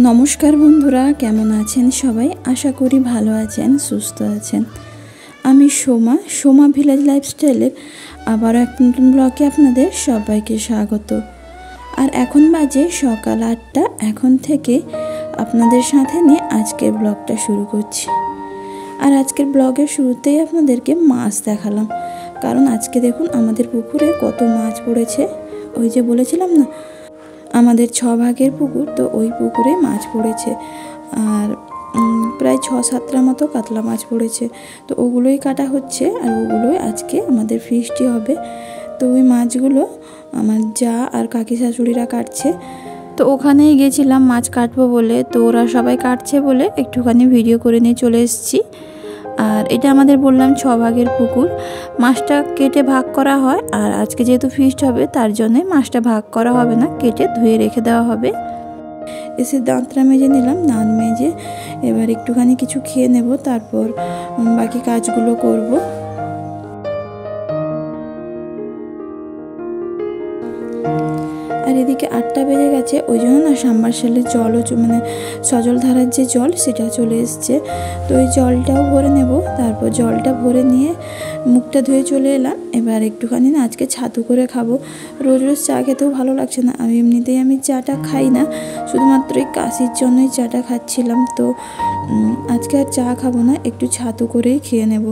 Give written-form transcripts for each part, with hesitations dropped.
নমস্কার বন্ধুরা, কেমন আছেন সবাই? আশা করি ভালো আছেন, সুস্থ আছেন। আমি সোমা ভিলেজ লাইফস্টাইলের আবার এক নতুন ব্লগে আপনাদের সবাইকে স্বাগত। আর এখন বাজে সকাল 8টা। এখন থেকে আপনাদের সাথে নিয়ে আজকের ব্লগটা শুরু করছি। আর আজকের ব্লগের শুরুতেই আপনাদেরকে মাছ দেখালাম, কারণ আজকে দেখুন আমাদের পুকুরে কত মাছ পড়েছে। ওই যে বলেছিলাম না, আমাদের 6 ভাগের পুকুর, তো ওই পুকুরে মাছ পড়েছে। আর প্রায় 6-7টা মতো কাতলা মাছ পড়েছে, তো ওগুলোই কাটা হচ্ছে। আর ওগুলোই আজকে আমাদের ফিস্টি হবে। তো ওই মাছগুলো আমার যা আর কাকি শাশুড়িরা কাটছে, তো ওখানেই গেছিলাম মাছ কাটবো বলে। তো ওরা সবাই কাটছে বলে একটুখানি ভিডিও করে নিয়ে চলে এসেছি। আর এটা আমাদের বললাম 6 ভাগের পুকুর, মাছটা কেটে ভাগ করা হয়। আর আজকে যেহেতু ফিস্ট হবে তার জন্যে মাছটা ভাগ করা হবে না, কেটে ধুয়ে রেখে দেওয়া হবে। এসে দাঁতটা মেজে নিলাম, দাঁত মেজে এবার একটুখানি কিছু খেয়ে নেব, তারপর বাকি কাজগুলো করব। আর এদিকে 8টা বেজে গেছে, ওই জন্য না সাবমার্সিবলের জলও মানে সজল ধারার যে জল সেটা চলে এসছে। তো ওই জলটাও ভরে নেব, তারপর জলটা ভরে নিয়ে মুখটা ধুয়ে চলে এলাম। এবার একটুখানি না আজকে ছাতু করে খাবো। রোজ রোজ চা খেতেও ভালো লাগছে না। এমনিতেই আমি চাটা খাই না, শুধুমাত্র এই কাশির জন্যই চাটা খাচ্ছিলাম। তো আজকে আর চা খাবো না, একটু ছাতু করেই খেয়ে নেব।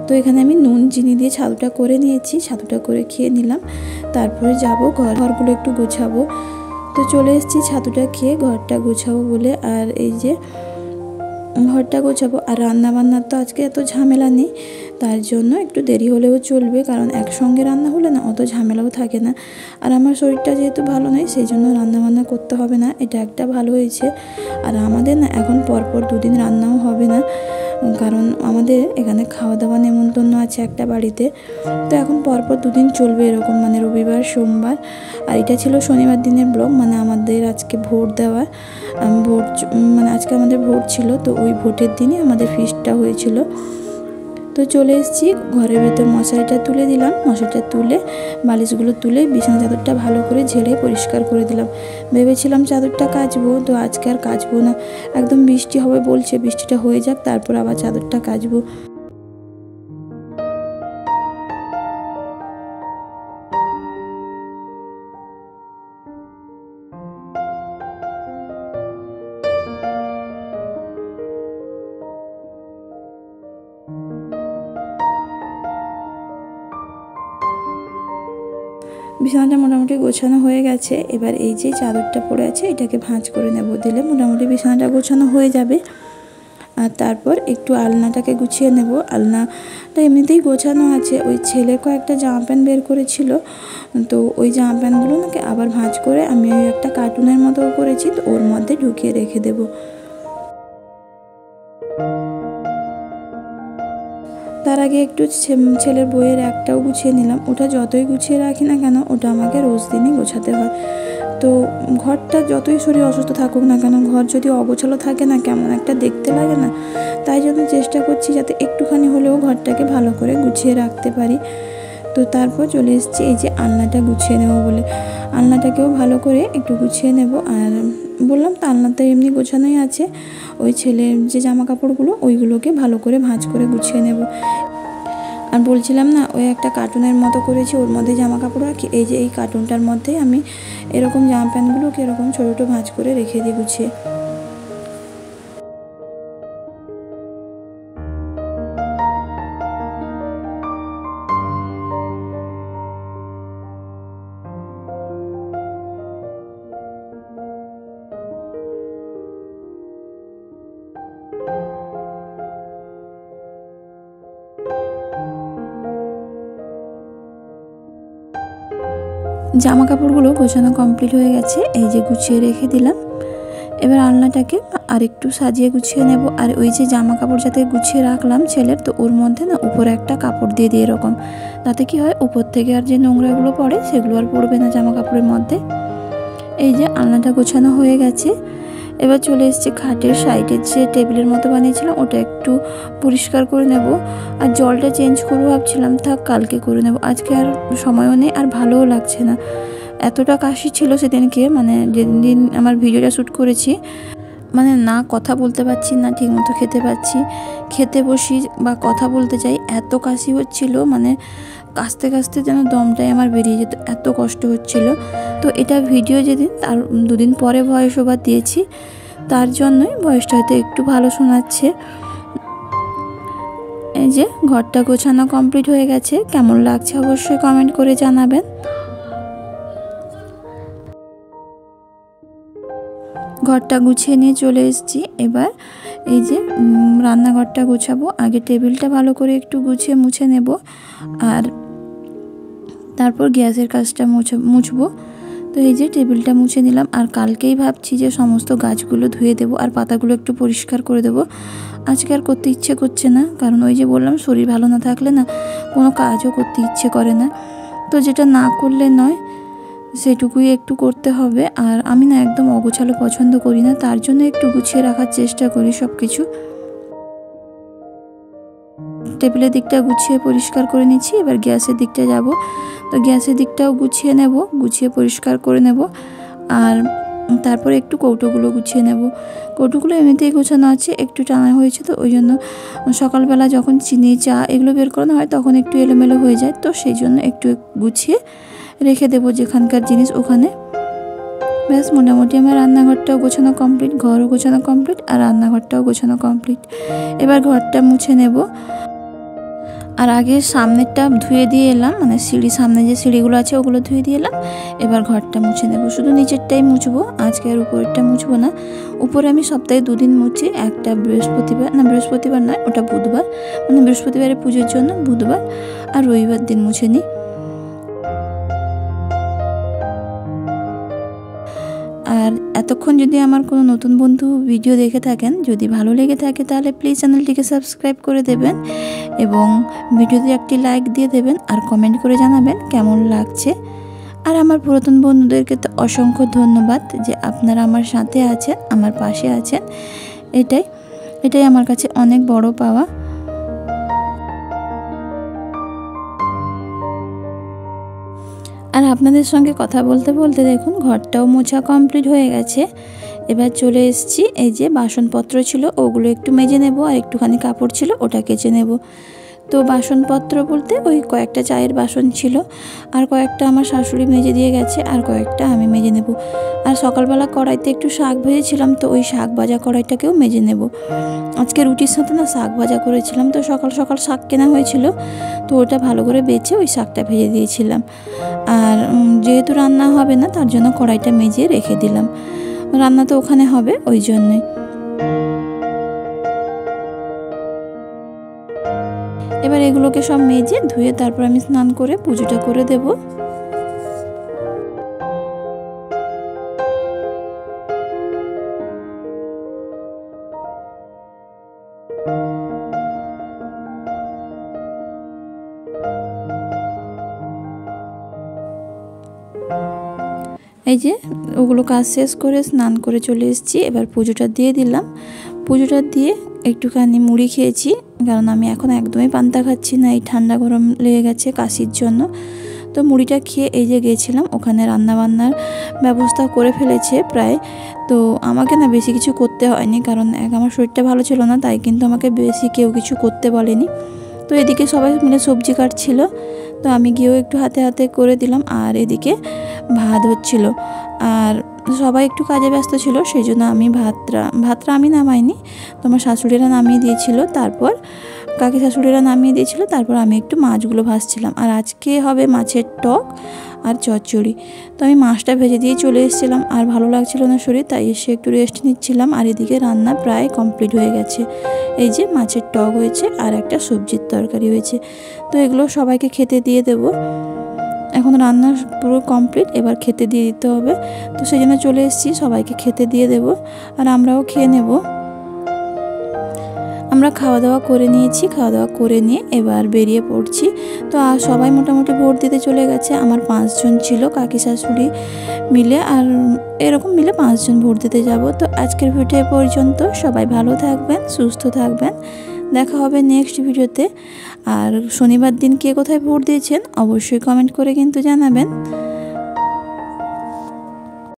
তো এখানে আমি নুন চিনি দিয়ে ছাতুটা করে নিয়েছি, ছাতুটা করে খেয়ে নিলাম। তারপরে যাব ঘরগুলো একটু গোছাবো। তো চলে এসেছি ছাতুটা খেয়ে ঘরটা গোছাবো বলে। আর এই যে ঘরটা গোছাবো, আর রান্না বান্নার তো আজকে এত ঝামেলা নেই, তার জন্য একটু দেরি হলেও চলবে, কারণ একসঙ্গে রান্না হলে না অত ঝামেলাও থাকে না। আর আমার শরীরটা যেহেতু ভালো নয়, সেই জন্য রান্না বান্না করতে হবে না, এটা একটা ভালো হয়েছে। আর আমাদের না এখন পরপর 2 দিন রান্নাও হবে না, কারণ আমাদের এখানে খাওয়া দাওয়া নেমন্তন্ন আছে একটা বাড়িতে। তো এখন পরপর 2 দিন চলবে এরকম, মানে রবিবার সোমবার। আর এটা ছিল শনিবার দিনের ব্লগ, মানে আমাদের আজকে ভোট দেওয়া, মানে আজকে আমাদের ভোট ছিল, তো ওই ভোটের দিনই আমাদের ফিস্টটা হয়েছিল। তো চলে এসেছি ঘরের ভেতর, মশারিটা তুলে দিলাম, মশারিটা তুলে বালিশগুলো তুলে বিছানা চাদরটা ভালো করে ঝেড়ে পরিষ্কার করে দিলাম। ভেবেছিলাম চাদরটা কাচবো, তো আজকে আর কাচবো না, একদম বৃষ্টি হবে বলছে, বৃষ্টিটা হয়ে যাক তারপর আবার চাদরটা কাচবো। বিছানাটা মোটামুটি গোছানো হয়ে গেছে। এবার এই যে চাদরটা পড়ে আছে এটাকে ভাঁজ করে নেব, দিলে মোটামুটি বিছানাটা গোছানো হয়ে যাবে। আর তারপর একটু আলনাটাকে গুছিয়ে নেব। আলনাটা এমনিতেই গোছানো আছে, ওই ছেলে কয়েকটা জামা প্যান্ট বের করেছিল, তো ওই জামা প্যান্টগুলো নাকি আবার ভাঁজ করে আমি ওই একটা কার্টুনের মতো করেছি, তো ওর মধ্যে ঢুকিয়ে রেখে দেবো। তার আগে একটু ছেলের বইয়ের একটাও গুছিয়ে নিলাম। ওটা যতই গুছিয়ে রাখি না কেন, ওটা আমাকে রোজ দিনই গোছাতে হয়। তো ঘরটা যতই শরীর অসুস্থ থাকুক না কেন, ঘর যদি অগোছালো থাকে না, কেমন একটা দেখতে লাগে না। তাই জন্য চেষ্টা করছি যাতে একটুখানি হলেও ঘরটাকে ভালো করে গুছিয়ে রাখতে পারি। তো তারপর চলে এসেছি এই যে আলনাটা গুছিয়ে নেব বলে, আলনাটাকেও ভালো করে একটু গুছিয়ে নেব। আর বললাম তো আলনাটা এমনি গোছানোই আছে, ওই ছেলের যে জামা কাপড়গুলো ওইগুলোকে ভালো করে ভাঁজ করে গুছিয়ে নেব। আর বলছিলাম না, ওই একটা কার্টুনের মতো করেছি, ওর মধ্যে জামা কাপড় রাখি। এই যে এই কার্টুনটার মধ্যেই আমি এরকম জামা প্যান্টগুলোকে এরকম ছোটো ছোটো ভাঁজ করে রেখে দিই গুছিয়ে। জামা কাপড়গুলো গোছানো কমপ্লিট হয়ে গেছে, এই যে গুছিয়ে রেখে দিলাম। এবার আলনাটাকে আর একটু সাজিয়ে গুছিয়ে নেব। আর ওই যে জামা কাপড় যাতে গুছিয়ে রাখলাম ছেলের, তো ওর মধ্যে না উপরে একটা কাপড় দিয়ে দিই এরকম, তাতে কি হয় উপর থেকে আর যে নোংরাগুলো পড়ে সেগুলো আর পড়বে না জামা কাপড়ের মধ্যে। এই যে আলনাটা গোছানো হয়ে গেছে। এবার চলে এসেছি খাটের সাইডের যে টেবিলের মতো বানিয়েছিলাম ওটা একটু পরিষ্কার করে নেব। আর জলটা চেঞ্জ করবো ভাবছিলাম, থাক কালকে করে নেব, আজকে আর সময়ও নেই আর ভালোও লাগছে না। এতটা কাশি ছিল সেদিনকে, মানে যেদিন আমার ভিডিওটা শ্যুট করেছি, মানে না কথা বলতে পারছি না ঠিকমতো খেতে পাচ্ছি, খেতে বসি বা কথা বলতে চাই, এত কাশি হচ্ছিল, মানে কাশতে কাশতে যেন দমটাই আমার বেরিয়ে যেত, এত কষ্ট হচ্ছিল। তো এটা ভিডিও যেদিন, তার 2 দিন পরে ভয়েস ওভার দিয়েছি, তার জন্যই ভয়েসটা হয়তো একটু ভালো শোনাচ্ছে। এই যে ঘরটা গোছানো কমপ্লিট হয়ে গেছে, কেমন লাগছে অবশ্যই কমেন্ট করে জানাবেন। ঘরটা গুছিয়ে নিয়ে চলে এসেছি। এবার এই যে রান্নাঘরটা গোছাবো, আগে টেবিলটা ভালো করে একটু গুছিয়ে মুছে নেব, আর তারপর গ্যাসের কাজটা মুছবো। তো এই যে টেবিলটা মুছে নিলাম, আর কালকেই ভাবছি যে সমস্ত গাছগুলো ধুয়ে দেবো আর পাতাগুলো একটু পরিষ্কার করে দেবো। আজকে আর করতে ইচ্ছে করছে না, কারণ ওই যে বললাম শরীর ভালো না থাকলে না কোনো কাজও করতে ইচ্ছে করে না। তো যেটা না করলে নয় সেটুকুই একটু করতে হবে। আর আমি না একদম অগোছালো পছন্দ করি না, তার জন্য একটু গুছিয়ে রাখার চেষ্টা করি সব কিছু। টেবিলের দিকটা গুছিয়ে পরিষ্কার করে নিচ্ছি, এবার গ্যাসের দিকটা যাব। তো গ্যাসের দিকটাও গুছিয়ে নেব, গুছিয়ে পরিষ্কার করে নেব, আর তারপরে একটু কৌটোগুলো গুছিয়ে নেব। কৌটোগুলো এমনিতেই গোছানো আছে, একটু টানা হয়েছে, তো ওই জন্য সকালবেলা যখন চিনি চা এগুলো বের করানো হয় তখন একটু এলোমেলো হয়ে যায়, তো সেই জন্য একটু গুছিয়ে রেখে দেবো যেখানকার জিনিস ওখানে। ব্যাস মোটামুটি আমার রান্নাঘরটাও গোছানো কমপ্লিট, ঘরও গোছানো কমপ্লিট, আর রান্নাঘরটাও গোছানো কমপ্লিট। এবার ঘরটা মুছে নেব। আর আগে সামনেরটা ধুয়ে দিয়ে এলাম, মানে সিঁড়ির সামনে যে সিঁড়িগুলো আছে ওগুলো ধুয়ে দিয়ে এলাম। এবার ঘরটা মুছে নেব, শুধু নিচেরটাই মুছবো, আজকে আর উপরেরটা মুছবো না। উপরে আমি সপ্তাহে 2 দিন মুছি, একটা বৃহস্পতিবার নয়, ওটা বুধবার, মানে বৃহস্পতিবারে পুজোর জন্য বুধবার, আর রবিবার দিন মুছে নিই। আর এতক্ষণ যদি আমার কোনো নতুন বন্ধু ভিডিও দেখে থাকেন, যদি ভালো লেগে থাকে তাহলে প্লিজ চ্যানেলটিকে সাবস্ক্রাইব করে দেবেন এবং ভিডিওতে একটি লাইক দিয়ে দেবেন, আর কমেন্ট করে জানাবেন কেমন লাগছে। আর আমার পুরাতন বন্ধুদেরকে তো অসংখ্য ধন্যবাদ যে আপনারা আমার সাথে আছেন, আমার পাশে আছেন, এটাই আমার কাছে অনেক বড় পাওয়া। আর আপনাদের সঙ্গে কথা বলতে বলতে দেখুন ঘরটাও মোছা কমপ্লিট হয়ে গেছে। এবার চলে এসেছি, এই যে বাসনপত্র ছিল ওগুলো একটু মেজে নেব, আর একটুখানি কাপড় ছিল ওটা কেচে নেব। তো বাসনপত্র বলতে ওই কয়েকটা চায়ের বাসন ছিল, আর কয়েকটা আমার শাশুড়ি মেজে দিয়ে গেছে, আর কয়েকটা আমি মেজে নেব। আর সকালবেলা কড়াইতে একটু শাক ভেজেছিলাম, তো ওই শাক ভাজা কড়াইটাকেও মেজে নেব। আজকে রুটির সাথে না শাক ভাজা করেছিলাম, তো সকাল সকাল শাক কেনা হয়েছিল, তো ওটা ভালো করে বেছে ওই শাকটা ভেজে দিয়েছিলাম। আর যেহেতু রান্না হবে না তার জন্য কড়াইটা মেজে রেখে দিলাম, রান্না তো ওখানে হবে ওই জন্যই। এবার এগুলোকে সব মেজে ধুয়ে তারপর আমি স্নান করে পুজোটা করে দেব। এই যে ওগুলো কাজ শেষ করে স্নান করে চলে এসেছি, এবার পুজোটা দিয়ে দিলাম। পুজোটা দিয়ে একটুখানি মুড়ি খেয়েছি, কারণ আমি এখন একদমই পান্তা খাচ্ছি না, এই ঠান্ডা গরম লেগে গেছে কাশির জন্য। তো মুড়িটা খেয়ে এই যে গিয়েছিলাম, ওখানে রান্নাবান্নার ব্যবস্থা করে ফেলেছে প্রায়। তো আমাকে না বেশি কিছু করতে হয়নি, কারণ আমার শরীরটা ভালো ছিল না, তাই কিন্তু আমাকে বেশি কেউ কিছু করতে বলেনি। তো এদিকে সবাই মিলে সবজি কাটছিল, তো আমি গিয়েও একটু হাতে হাতে করে দিলাম। আর এদিকে ভাত হচ্ছিল, আর সবাই একটু কাজে ব্যস্ত ছিল, সেই জন্য আমি ভাতটা আমি নামাইনি, তোমার শাশুড়িরা নামিয়ে দিয়েছিল, তারপর কাকি শাশুড়িরা নামিয়ে দিয়েছিল, তারপর আমি একটু মাছগুলো ভাজছিলাম। আর আজকে হবে মাছের টক আর চচ্চড়ি। তো আমি মাছটা ভেজে দিয়ে চলে এসেছিলাম, আর ভালো লাগছিল না শরীর, তাই এসে একটু রেস্ট নিচ্ছিলাম। আর এদিকে রান্না প্রায় কমপ্লিট হয়ে গেছে, এই যে মাছের টক হয়েছে আর একটা সবজির তরকারি হয়েছে। তো এগুলো সবাইকে খেতে দিয়ে দেবো। এখন রান্না পুরো কমপ্লিট, এবার খেতে দিয়ে দিতে হবে, তো সেই জন্য চলে এসেছি, সবাইকে খেতে দিয়ে দেব আর আমরাও খেয়ে নেব। আমরা খাওয়া দাওয়া করে নিয়েছি, খাওয়া দাওয়া করে নিয়ে এবার বেরিয়ে পড়ছি। তো সবাই মোটামুটি ভোট দিতে চলে গেছে, আমার 5 জন ছিল কাকি শাশুড়ি মিলে, আর এরকম মিলে 5 জন ভোট দিতে যাব। তো আজকের ভিডিও পর্যন্ত, সবাই ভালো থাকবেন, সুস্থ থাকবেন, দেখা হবে নেক্সট ভিডিওতে। আর শনিবার দিন কে কোথায় ভোট দিয়েছেন অবশ্যই কমেন্ট করে কিন্তু জানাবেন।